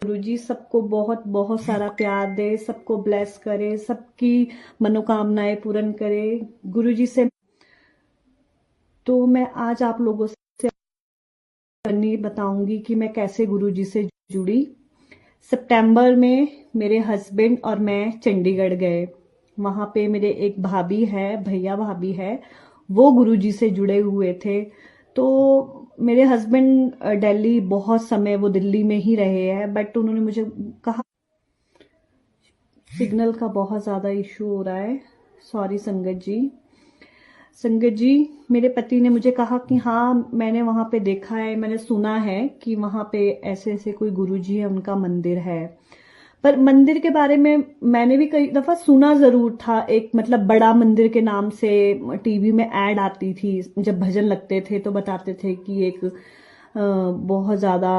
गुरुजी सबको बहुत बहुत सारा प्यार दे, सबको ब्लेस करे, सबकी मनोकामनाएं पूर्ण करे गुरुजी से। तो मैं आज आप लोगों से बताऊंगी कि मैं कैसे गुरुजी से जुड़ी। सितंबर में मेरे हस्बैंड और मैं चंडीगढ़ गए। वहां पे मेरे एक भाभी है, भैया भाभी है, वो गुरुजी से जुड़े हुए थे। तो मेरे हस्बैंड दिल्ली, बहुत समय वो दिल्ली में ही रहे हैं, बट उन्होंने मुझे कहा, सिग्नल का बहुत ज्यादा इशू हो रहा है, सॉरी संगत जी। संगत जी, मेरे पति ने मुझे कहा कि हाँ मैंने वहां पे देखा है, मैंने सुना है कि वहां पे ऐसे ऐसे कोई गुरुजी है, उनका मंदिर है। पर मंदिर के बारे में मैंने भी कई दफा सुना जरूर था, एक मतलब बड़ा मंदिर के नाम से टीवी में ऐड आती थी, जब भजन लगते थे तो बताते थे कि एक बहुत ज्यादा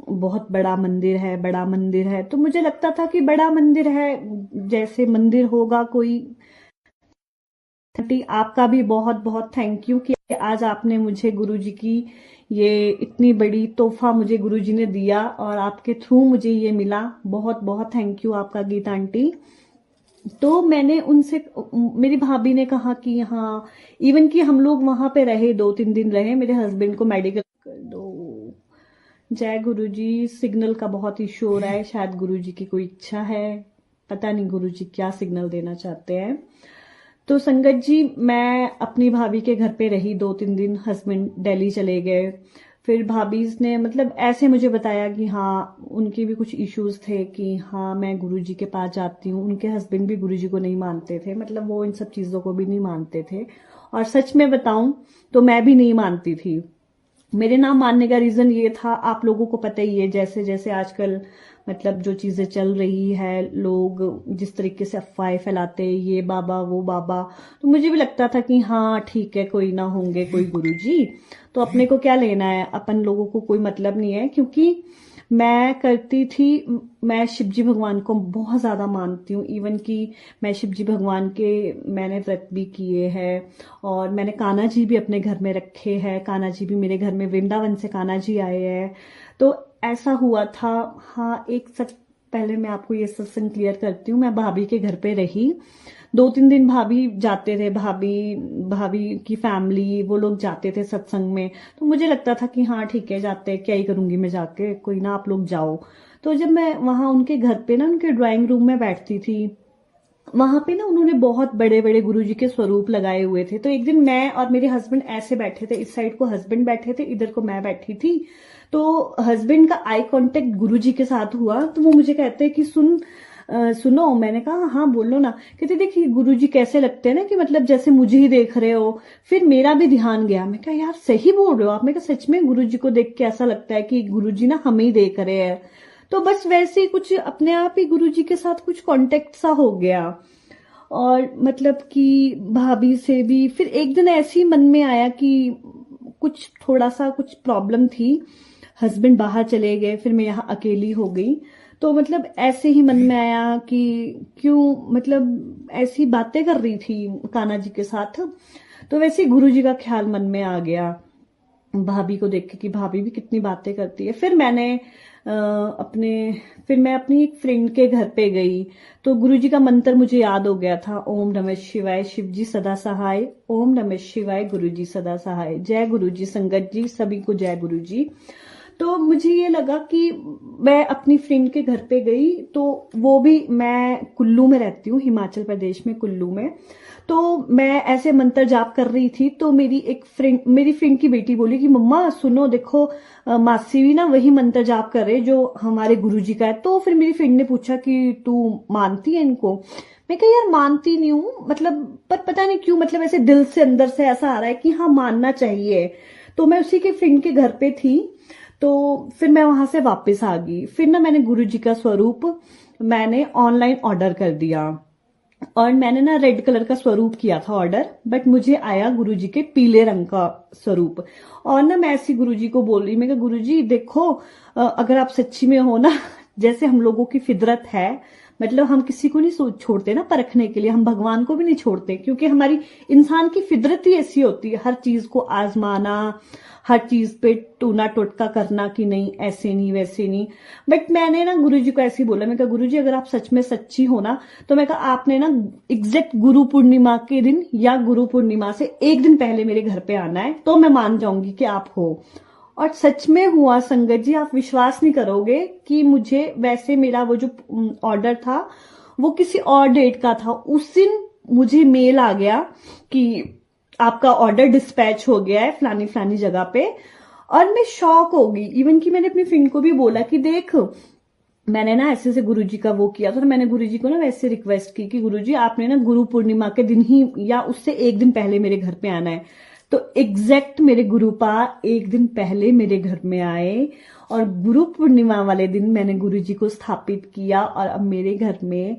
बहुत बड़ा मंदिर है, बड़ा मंदिर है। तो मुझे लगता था कि बड़ा मंदिर है, जैसे मंदिर होगा कोई। आपका भी बहुत बहुत थैंक यू कि आज आपने मुझे गुरुजी की ये इतनी बड़ी तोहफा मुझे गुरुजी ने दिया और आपके थ्रू मुझे ये मिला। बहुत बहुत थैंक यू आपका गीता आंटी। तो मैंने उनसे, मेरी भाभी ने कहा कि हाँ, इवन कि हम लोग वहां पे रहे, 2-3 दिन रहे, मेरे हस्बैंड को मेडिकल कर दो। जय गुरुजी। सिग्नल का बहुत इशू हो रहा है, शायद गुरुजी की कोई इच्छा है, पता नहीं गुरुजी क्या सिग्नल देना चाहते हैं। तो संगत जी, मैं अपनी भाभी के घर पे रही 2-3 दिन, हस्बैंड दिल्ली चले गए। फिर भाभी ने मतलब ऐसे मुझे बताया कि हाँ उनके भी कुछ इश्यूज थे कि हाँ मैं गुरुजी के पास जाती हूँ। उनके हस्बैंड भी गुरुजी को नहीं मानते थे, मतलब वो इन सब चीजों को भी नहीं मानते थे। और सच में बताऊं तो मैं भी नहीं मानती थी। मेरे ना मानने का रीजन ये था, आप लोगों को पता ही है, जैसे जैसे आजकल मतलब जो चीजें चल रही है, लोग जिस तरीके से अफवाहें फैलाते हैं, ये बाबा वो बाबा, तो मुझे भी लगता था कि हाँ ठीक है, कोई ना होंगे कोई गुरुजी, तो अपने को क्या लेना है, अपन लोगों को कोई मतलब नहीं है। क्योंकि मैं करती थी, मैं शिवजी भगवान को बहुत ज्यादा मानती हूँ। इवन कि मैं शिवजी भगवान के मैंने व्रत भी किए हैं, और मैंने कान्हा जी भी अपने घर में रखे हैं। कान्हा जी भी मेरे घर में, वृंदावन से कान्हा जी आए हैं। तो ऐसा हुआ था। हाँ, पहले मैं आपको ये सत्संग क्लियर करती हूँ। मैं भाभी के घर पे रही 2-3 दिन, भाभी जाते थे, भाभी भाभी की फैमिली वो लोग जाते थे सत्संग में। तो मुझे लगता था कि हाँ ठीक है, जाते, क्या ही करूंगी मैं जाके, कोई ना आप लोग जाओ। तो जब मैं वहां उनके घर पे ना, उनके ड्राइंग रूम में बैठती थी, वहां पे ना उन्होंने बहुत बड़े बड़े गुरुजी के स्वरूप लगाए हुए थे। तो एक दिन मैं और मेरे हस्बैंड ऐसे बैठे थे, इस साइड को हस्बैंड बैठे थे, इधर को मैं बैठी थी। तो हस्बैंड का आई कांटेक्ट गुरुजी के साथ हुआ, तो वो मुझे कहते हैं कि सुनो। मैंने कहा हाँ बोलो ना। कहते देखिए गुरुजी कैसे लगते हैं ना, कि मतलब जैसे मुझे ही देख रहे हो। फिर मेरा भी ध्यान गया, मैं कहा यार सही बोल रहे हो आप। मैं कहा सच में गुरुजी को देख के ऐसा लगता है कि गुरुजी ना हमें ही देख रहे हैं। तो बस वैसे ही कुछ अपने आप ही गुरुजी के साथ कुछ कांटेक्ट सा हो गया। और मतलब कि भाभी से भी फिर एक दिन ऐसे ही मन में आया कि कुछ थोड़ा सा कुछ प्रॉब्लम थी, हस्बैंड बाहर चले गए, फिर मैं यहाँ अकेली हो गई। तो मतलब ऐसे ही मन में आया कि क्यों, मतलब ऐसी बातें कर रही थी कान्हा जी के साथ, तो वैसे गुरु जी का ख्याल मन में आ गया भाभी को देख के कि भाभी भी कितनी बातें करती है। फिर मैं अपनी एक फ्रेंड के घर पे गई, तो गुरुजी का मंत्र मुझे याद हो गया था, ओम नमः शिवाय शिवजी सदा सहाय, ओम नमः शिवाय गुरुजी सदा सहाय। जय गुरुजी। संगत जी सभी को जय गुरुजी। तो मुझे ये लगा कि मैं अपनी फ्रेंड के घर पे गई, तो वो भी, मैं कुल्लू में रहती हूँ, हिमाचल प्रदेश में, कुल्लू में। तो मैं ऐसे मंत्र जाप कर रही थी, तो मेरी फ्रेंड की बेटी बोली कि मम्मा सुनो, देखो मासी भी ना वही मंत्र जाप कर रहे जो हमारे गुरुजी का है। तो फिर मेरी फ्रेंड ने पूछा कि तू मानती है इनको। मैं कहा यार मानती नहीं हूँ, मतलब पर पता नहीं क्यों, मतलब ऐसे दिल से अंदर से ऐसा आ रहा है कि हाँ मानना चाहिए। तो मैं उसी के फ्रेंड के घर पे थी, तो फिर मैं वहां से वापस आ गई। फिर ना मैंने गुरुजी का स्वरूप मैंने ऑनलाइन ऑर्डर कर दिया, और मैंने ना रेड कलर का स्वरूप किया था ऑर्डर, बट मुझे आया गुरुजी के पीले रंग का स्वरूप। और ना मैं ऐसी गुरुजी को बोल रही, मैं कहा गुरुजी देखो, अगर आप सच्ची में हो ना जैसे हम लोगों की फितरत है, मतलब हम किसी को नहीं छोड़ते ना परखने के लिए, हम भगवान को भी नहीं छोड़ते, क्योंकि हमारी इंसान की फितरत ही ऐसी होती है, हर चीज को आजमाना, हर चीज पे टूना टोटका करना कि नहीं ऐसे नहीं वैसे नहीं। बट मैंने ना गुरुजी को ऐसे ही बोला, मैं कहा गुरुजी अगर आप सच में सच्ची हो ना, तो मैं कहा आपने ना एग्जैक्ट गुरु पूर्णिमा के दिन या गुरु पूर्णिमा से एक दिन पहले मेरे घर पे आना है, तो मैं मान जाऊंगी कि आप हो। और सच में हुआ संगत जी, आप विश्वास नहीं करोगे कि मुझे वैसे मेरा वो जो ऑर्डर था वो किसी और डेट का था, उस दिन मुझे मेल आ गया कि आपका ऑर्डर डिस्पैच हो गया है फलानी फलानी जगह पे। और मैं शॉक हो गई, इवन कि मैंने अपनी फ्रेंड को भी बोला कि देख मैंने ना ऐसे से गुरुजी का वो किया था, तो मैंने गुरुजी को ना वैसे रिक्वेस्ट की कि गुरुजी आपने ना गुरु पूर्णिमा के दिन ही या उससे एक दिन पहले मेरे घर पे आना है। तो एग्जैक्ट मेरे गुरुपा एक दिन पहले मेरे घर में आए, और गुरु पूर्णिमा वाले दिन मैंने गुरुजी को स्थापित किया। और अब मेरे घर में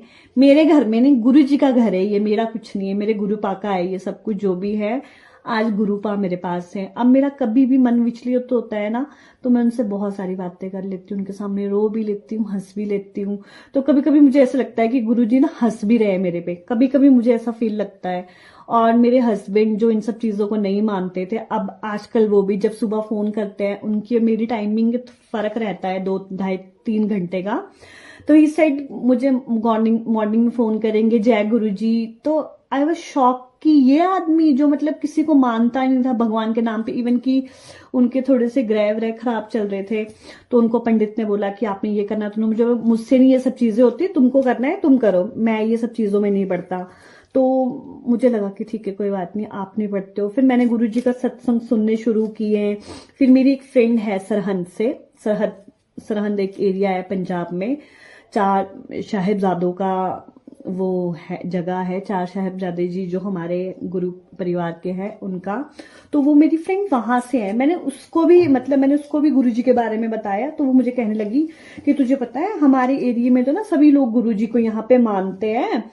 नहीं, गुरुजी का घर है ये, मेरा कुछ नहीं है, मेरे गुरुपा का है ये सब कुछ जो भी है। आज गुरुपा मेरे पास है। अब मेरा कभी भी मन विचलित तो होता है ना, तो मैं उनसे बहुत सारी बातें कर लेती हूँ, उनके सामने रो भी लेती हूँ, हंस भी लेती हूँ। तो कभी कभी मुझे ऐसा लगता है कि गुरुजी ना हंस भी रहे मेरे पे, कभी कभी मुझे ऐसा फील लगता है। और मेरे हस्बैंड जो इन सब चीजों को नहीं मानते थे, अब आजकल वो भी जब सुबह फोन करते हैं, उनकी और मेरी टाइमिंग फर्क रहता है 2 ढाई 3 घंटे का। तो इस साइड मुझे मॉर्निंग में फोन करेंगे जय गुरुजी, तो आई वाज शॉक कि ये आदमी जो मतलब किसी को मानता ही नहीं था भगवान के नाम पे, इवन कि उनके थोड़े से ग्रह व्रह खराब चल रहे थे, तो उनको पंडित ने बोला कि आपने ये करना, तो मुझे मुझसे नहीं ये सब चीजें होती, तुमको करना है तुम करो, मैं ये सब चीजों में नहीं पड़ता। तो मुझे लगा कि ठीक है कोई बात नहीं, आप नहीं पढ़ते हो। फिर मैंने गुरुजी का सत्संग सुनने शुरू किए। फिर मेरी एक फ्रेंड है सरहंद एक एरिया है पंजाब में, 4 साहिबजादों का वो है, जगह है, 4 साहिबजादे जी जो हमारे गुरु परिवार के हैं उनका। तो वो मेरी फ्रेंड वहां से है, मैंने उसको भी गुरुजी के बारे में बताया, तो वो मुझे कहने लगी कि तुझे पता है हमारे एरिया में तो ना सभी लोग गुरुजी को यहाँ पे मानते हैं,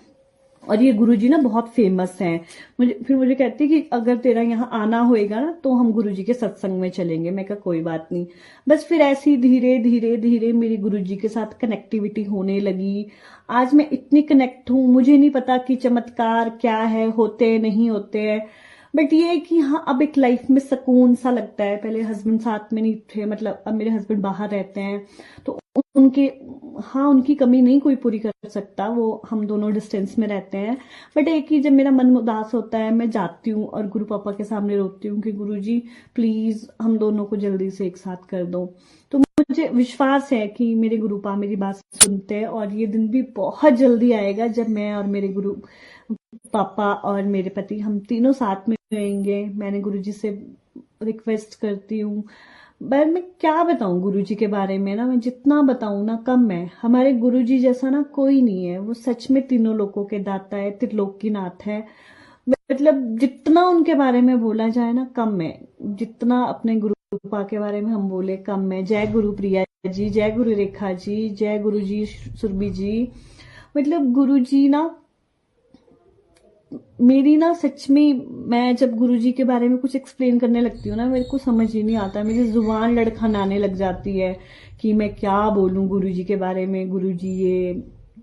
और ये गुरुजी ना बहुत फेमस हैं। मुझे कहती कि अगर तेरा यहाँ आना होएगा ना, तो हम गुरुजी के सत्संग में चलेंगे। मैं कहा कोई बात नहीं। बस फिर ऐसी धीरे धीरे धीरे मेरी गुरुजी के साथ कनेक्टिविटी होने लगी। आज मैं इतनी कनेक्ट हूँ, मुझे नहीं पता कि चमत्कार क्या है, होते नहीं होते हैं, बट ये है कि हाँ अब एक लाइफ में सुकून सा लगता है। पहले हस्बैंड साथ में नहीं थे, मतलब अब मेरे हस्बैंड बाहर रहते हैं, तो उनके हाँ उनकी कमी नहीं कोई पूरी कर सकता, वो हम दोनों डिस्टेंस में रहते हैं। बट एक ही जब मेरा मन उदास होता है, मैं जाती हूँ और गुरु पापा के सामने रोती हूँ कि गुरुजी प्लीज हम दोनों को जल्दी से एक साथ कर दो। तो मुझे विश्वास है कि मेरे गुरुपा मेरी बात सुनते हैं, और ये दिन भी बहुत जल्दी आएगा जब मैं और मेरे गुरु पापा और मेरे पति हम तीनों साथ में रहेंगे। मैंने गुरुजी से रिक्वेस्ट करती हूँ। पर मैं क्या बताऊं गुरुजी के बारे में ना, मैं जितना बताऊं ना कम है। हमारे गुरुजी जैसा ना कोई नहीं है, वो सच में तीनों लोकों के दाता है, त्रिलोकीनाथ है। मतलब जितना उनके बारे में बोला जाए ना कम है, जितना अपने गुरुपा के बारे में हम बोले कम है। जय गुरु प्रिया जी, जय गुरु रेखा जी, जय गुरु जी सुरभि जी। मतलब गुरुजी ना मेरी ना सच में, मैं जब गुरुजी के बारे में कुछ एक्सप्लेन करने लगती हूँ ना, मेरे को समझ ही नहीं आता, मेरी जुबान लड़खड़ाने लग जाती है कि मैं क्या बोलूं गुरुजी के बारे में। गुरुजी ये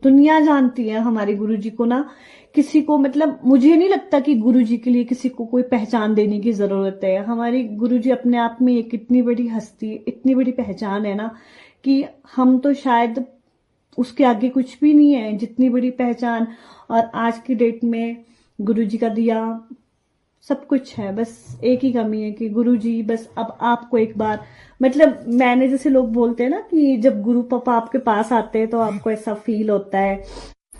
दुनिया जानती है हमारे गुरुजी को ना, किसी को मतलब मुझे नहीं लगता कि गुरुजी के लिए किसी को कोई पहचान देने की जरूरत है। हमारे गुरुजी अपने आप में एक इतनी बड़ी हस्ती, इतनी बड़ी पहचान है ना, कि हम तो शायद उसके आगे कुछ भी नहीं है, जितनी बड़ी पहचान। और आज की डेट में गुरुजी का दिया सब कुछ है, बस एक ही कमी है कि गुरुजी बस अब आपको एक बार, मतलब मैंने जैसे लोग बोलते हैं ना कि जब गुरु पापा आपके पास आते हैं तो आपको ऐसा फील होता है,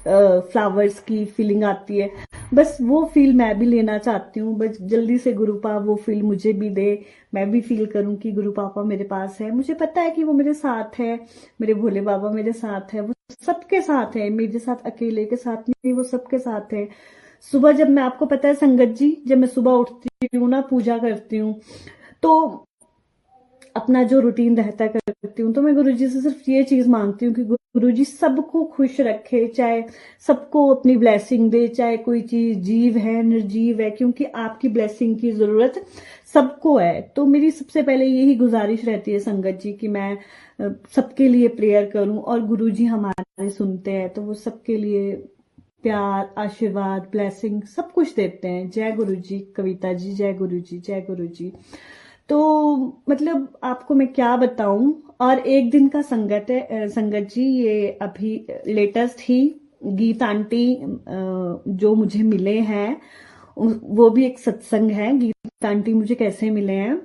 फ्लावर्स की फीलिंग आती है, बस वो फील मैं भी लेना चाहती हूँ। बस जल्दी से गुरु पापा वो फील मुझे भी दे, मैं भी फील करूं कि गुरु पापा मेरे पास है। मुझे पता है कि वो मेरे साथ है, मेरे भोले बाबा मेरे साथ है, वो सबके साथ है, मेरे साथ अकेले के साथ नहीं, वो सबके साथ है। सुबह जब मैं, आपको पता है संगत जी, जब मैं सुबह उठती हूँ ना, पूजा करती हूँ, तो अपना जो रूटीन रहता है करती हूँ, तो मैं गुरुजी से सिर्फ ये चीज मांगती हूँ कि गुरुजी सबको खुश रखे, चाहे सबको अपनी ब्लेसिंग दे, चाहे कोई चीज जीव है निर्जीव है, क्योंकि आपकी ब्लेसिंग की जरूरत सबको है। तो मेरी सबसे पहले यही गुजारिश रहती है संगत जी कि मैं सबके लिए प्रेयर करूं, और गुरु जी हमारे सुनते हैं तो वो सबके लिए प्यार, आशीर्वाद, ब्लेसिंग सब कुछ देते हैं। जय गुरु जी कविता जी, जय गुरु जी, जय गुरु जी। तो मतलब आपको मैं क्या बताऊं। और एक दिन का संगत है संगत जी, ये अभी लेटेस्ट ही गीत आंटी जो मुझे मिले हैं, वो भी एक सत्संग है। गीत आंटी मुझे कैसे मिले हैं,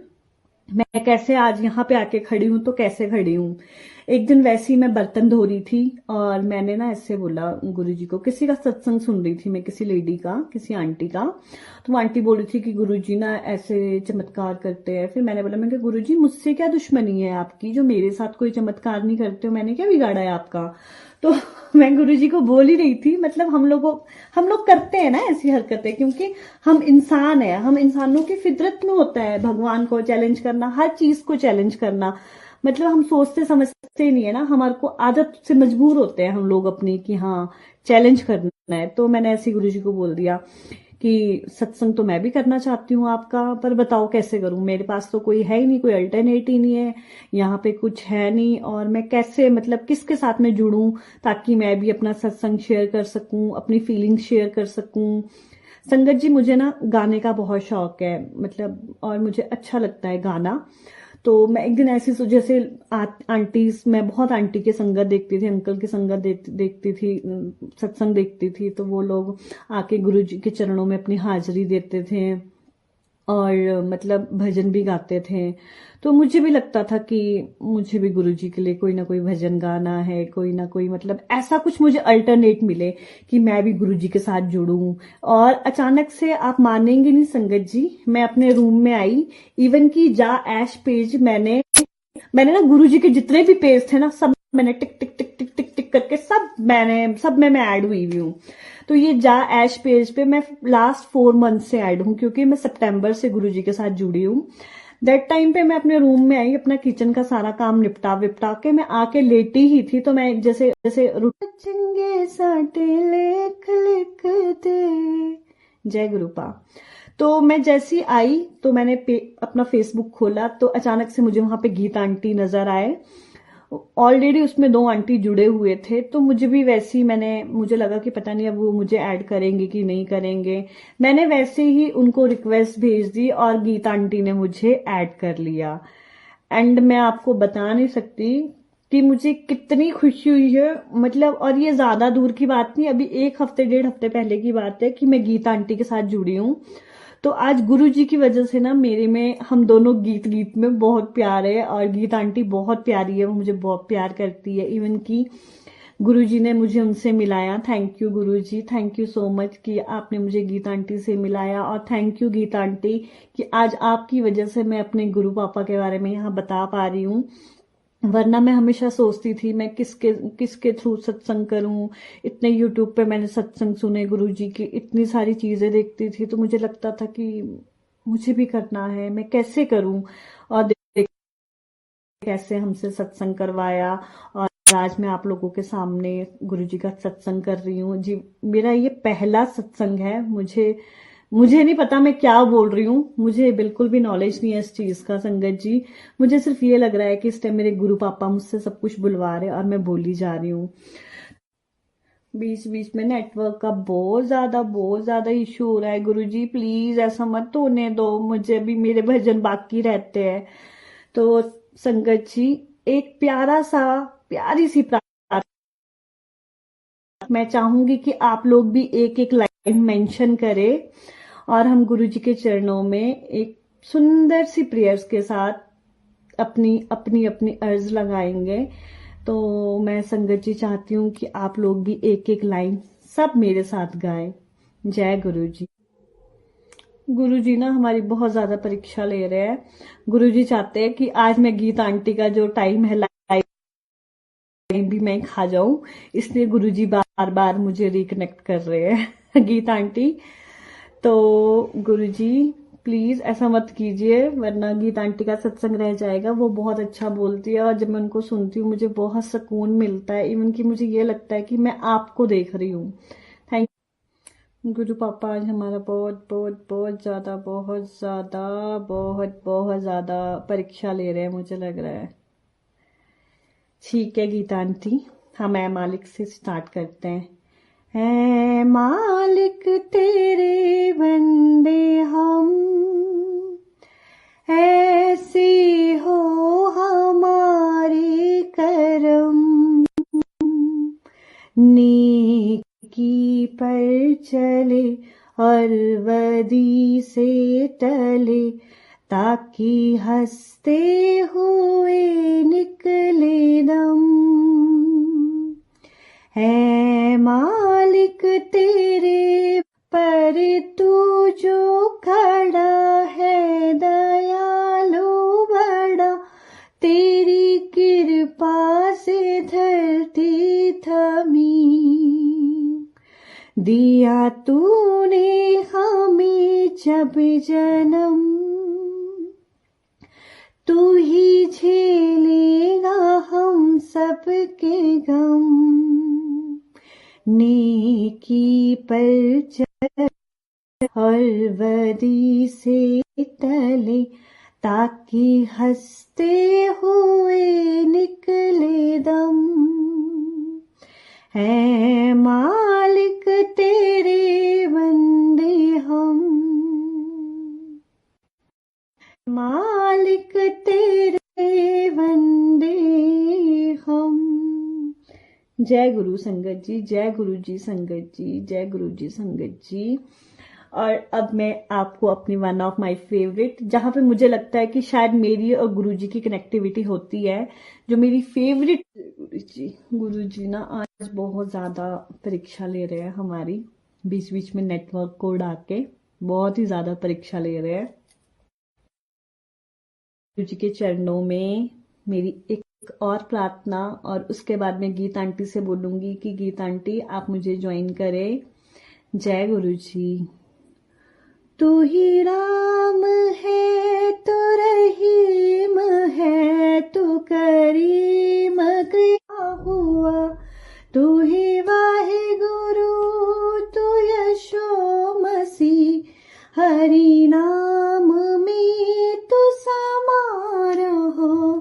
मैं कैसे आज यहाँ पे आके खड़ी हूँ, तो कैसे खड़ी हूँ। एक दिन वैसे ही मैं बर्तन धो रही थी और मैंने ना ऐसे बोला गुरुजी को, किसी का सत्संग सुन रही थी मैं, किसी लेडी का, किसी आंटी का। तो वो आंटी बोल रही थी कि गुरुजी ना ऐसे चमत्कार करते हैं। फिर मैंने बोला, मैं गुरुजी मुझसे क्या दुश्मनी है आपकी, जो मेरे साथ कोई चमत्कार नहीं करते हो, मैंने क्या बिगाड़ा है आपका। तो मैं गुरुजी को बोल ही रही थी, मतलब हम लोग करते हैं ना ऐसी हरकतें, क्योंकि हम इंसान है, हम इंसानों की फितरत में होता है भगवान को चैलेंज करना, हर चीज को चैलेंज करना। मतलब हम सोचते समझते नहीं है ना, हमारे को आदत से मजबूर होते हैं हम लोग अपनी कि हाँ चैलेंज करना है। तो मैंने ऐसे गुरु जी को बोल दिया कि सत्संग तो मैं भी करना चाहती हूँ आपका, पर बताओ कैसे करूं, मेरे पास तो कोई है ही नहीं, कोई अल्टरनेट ही नहीं है, यहाँ पे कुछ है नहीं, और मैं कैसे मतलब किसके साथ में जुड़ूं ताकि मैं भी अपना सत्संग शेयर कर सकूं, अपनी फीलिंग्स शेयर कर सकूं। संगत जी मुझे ना गाने का बहुत शौक है, मतलब और मुझे अच्छा लगता है गाना। तो मैं एक दिन ऐसी जैसे आंटी, मैं बहुत आंटी के संगत देखती थी, अंकल की संगत देखती थी, सत्संग देखती थी, तो वो लोग आके गुरु जी के चरणों में अपनी हाजिरी देते थे और मतलब भजन भी गाते थे। तो मुझे भी लगता था कि मुझे भी गुरु जी के लिए कोई ना कोई भजन गाना है, कोई ना कोई मतलब ऐसा कुछ मुझे अल्टरनेट मिले कि मैं भी गुरु जी के साथ जुड़ूं। और अचानक से आप मानेंगे नहीं संगत जी, मैं अपने रूम में आई, इवन की जा ऐश पेज मैंने ना गुरु जी के जितने भी पेज थे ना, सब मैंने टिक टिक टिक टिक टिक टिक करके सब में मैं ऐड हुई हूँ। तो ये जा ऐश पेज पे मैं लास्ट 4 मंथ से ऐड हूँ, क्योंकि मैं सितंबर से गुरु जी के साथ जुड़ी हूँ। दैट टाइम पे मैं अपने रूम में आई, अपना किचन का सारा काम निपटा विपटा के मैं आके लेटी ही थी, तो मैं जैसे जैसे चंगे साटे लेख लिख दे, जय गुरुपा। तो मैं जैसी आई तो मैंने अपना फेसबुक खोला, तो अचानक से मुझे वहां पे गीत आंटी नजर आए। ऑलरेडी उसमें 2 आंटी जुड़े हुए थे, तो मुझे भी वैसे ही मुझे लगा कि पता नहीं अब वो मुझे ऐड करेंगे कि नहीं करेंगे। मैंने वैसे ही उनको रिक्वेस्ट भेज दी और गीत आंटी ने मुझे ऐड कर लिया। एंड मैं आपको बता नहीं सकती कि मुझे कितनी खुशी हुई है, मतलब। और ये ज्यादा दूर की बात नहीं, अभी 1 हफ्ते 1.5 हफ्ते पहले की बात है कि मैं गीत आंटी के साथ जुड़ी हूँ। तो आज गुरु जी की वजह से ना मेरे में, हम दोनों गीत गीत में बहुत प्यार है, और गीत आंटी बहुत प्यारी है, वो मुझे बहुत प्यार करती है। इवन की गुरु जी ने मुझे उनसे मिलाया। Thank you Guru ji, thank you so much कि आपने मुझे गीत आंटी से मिलाया। और थैंक यू गीत आंटी कि आज आपकी वजह से मैं अपने गुरु पापा के बारे में यहाँ बता पा रही हूँ। वरना मैं हमेशा सोचती थी मैं किसके किसके थ्रू सत्संग करूं। इतने यूट्यूब पे मैंने सत्संग सुने गुरुजी की, इतनी सारी चीजें देखती थी, तो मुझे लगता था कि मुझे भी करना है, मैं कैसे करूं। और देख कैसे हमसे सत्संग करवाया, और आज मैं आप लोगों के सामने गुरुजी का सत्संग कर रही हूँ जी। मेरा ये पहला सत्संग है, मुझे नहीं पता मैं क्या बोल रही हूँ, मुझे बिल्कुल भी नॉलेज नहीं है इस चीज का संगत जी। मुझे सिर्फ ये लग रहा है कि इस टाइम मेरे गुरु पापा मुझसे सब कुछ बुलवा रहे हैं और मैं बोली जा रही हूँ। बीच बीच में नेटवर्क का बहुत ज्यादा इशू हो रहा है। गुरुजी प्लीज ऐसा मत होने दो, मुझे भी मेरे भजन बाकी रहते हैं। तो संगत जी, एक प्यारी सी प्रार्थना मैं चाहूंगी कि आप लोग भी एक एक लाइन मेंशन करें, और हम गुरु जी के चरणों में एक सुंदर सी प्रेयर्स के साथ अपनी अपनी अपनी अर्ज लगाएंगे। तो मैं संगत जी चाहती हूँ कि आप लोग भी एक एक लाइन सब मेरे साथ गाएं। जय गुरु जी। गुरु जी ना हमारी बहुत ज्यादा परीक्षा ले रहे हैं। गुरु जी चाहते हैं कि आज मैं गीत आंटी का जो टाइम है लाइव भी मैं खा जाऊं, इसलिए गुरु जी बार बार मुझे रिकनेक्ट कर रहे हैं गीत आंटी। तो गुरुजी प्लीज ऐसा मत कीजिए, वरना गीत आंटी का सत्संग रह जाएगा। वो बहुत अच्छा बोलती है, और जब मैं उनको सुनती हूँ मुझे बहुत सुकून मिलता है। इवन कि मुझे ये लगता है कि मैं आपको देख रही हूँ। थैंक गुरु पापा आज हमारा बहुत बहुत बहुत ज्यादा परीक्षा ले रहे हैं, मुझे लग रहा है। ठीक है गीता आंटी, हम ऐ मालिक से स्टार्ट करते हैं। ऐ मालिक तेरे बंदे हम, ऐसे हो हमारे करम, नेकी पर चले और बदी से टले, ताकि हंसते हुए निकले दम। है मालिक तेरे पर तू जो खड़ा है दयालु बड़ा, तेरी कृपा से धरती थमी, दिया तूने हमें जब जन्म, तू ही झेलेगा हम सबके गम, नेकी पर चल और बदी से टले, ताकि हंसते हुए निकले दम। है मालिक तेरे बंदे हम, मालिक तेरे बंदे हम। जय गुरु संगत जी, जय गुरु जी संगत जी, जय गुरु जी संगत जी। और अब मैं आपको अपनी वन ऑफ माय फेवरेट, जहां पे मुझे लगता है कि शायद मेरी और गुरुजी की कनेक्टिविटी होती है, जो मेरी फेवरेट गुरुजी ना आज बहुत ज्यादा परीक्षा ले रहे हैं हमारी, बीच बीच में नेटवर्क को उड़ा के बहुत ही ज्यादा परीक्षा ले रहे हैं। गुरुजी के चरणों में मेरी एक और प्रार्थना, और उसके बाद मैं गीता आंटी से बोलूंगी कि गीता आंटी आप मुझे ज्वाइन करें। जय गुरुजी। तू ही राम है, तू रहीम है, तू करीम क्या हुआ, तू ही वाहे गुरु, तू यशो मसीह, हरि नाम में तू समा रहो।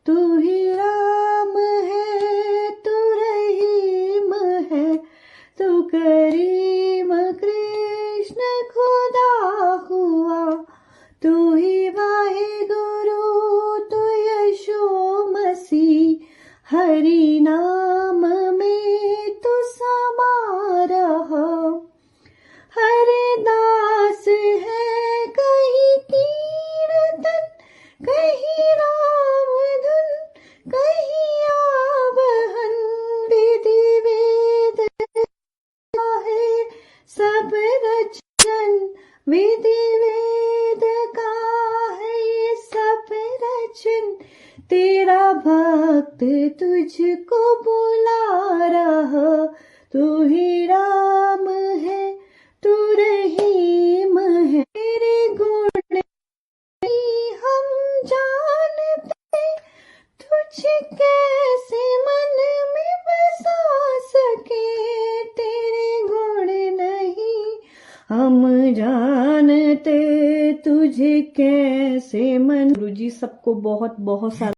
तू ही राम है, तू रहीम है, तू करीम कृष्ण खुदा हुआ, तू ही वाहे गुरु, तू यशो मसीह, हरि नाम में तू समा रहा। हरि दास है कहीं कीर्तन, कहीं राम धुन, कहीं आवाहन, विधि वेद है सब रचन, विधि वेद का है सब रचन, तेरा भक्त तुझको बुला रहा। तू ही राम है, तू रहीम है, तेरे गुण हम जानते, तुझे कैसे मन में बसा सके, तेरे गुण नहीं हम जानते, तुझे कैसे मन। गुरुजी सबको बहुत बहुत सारा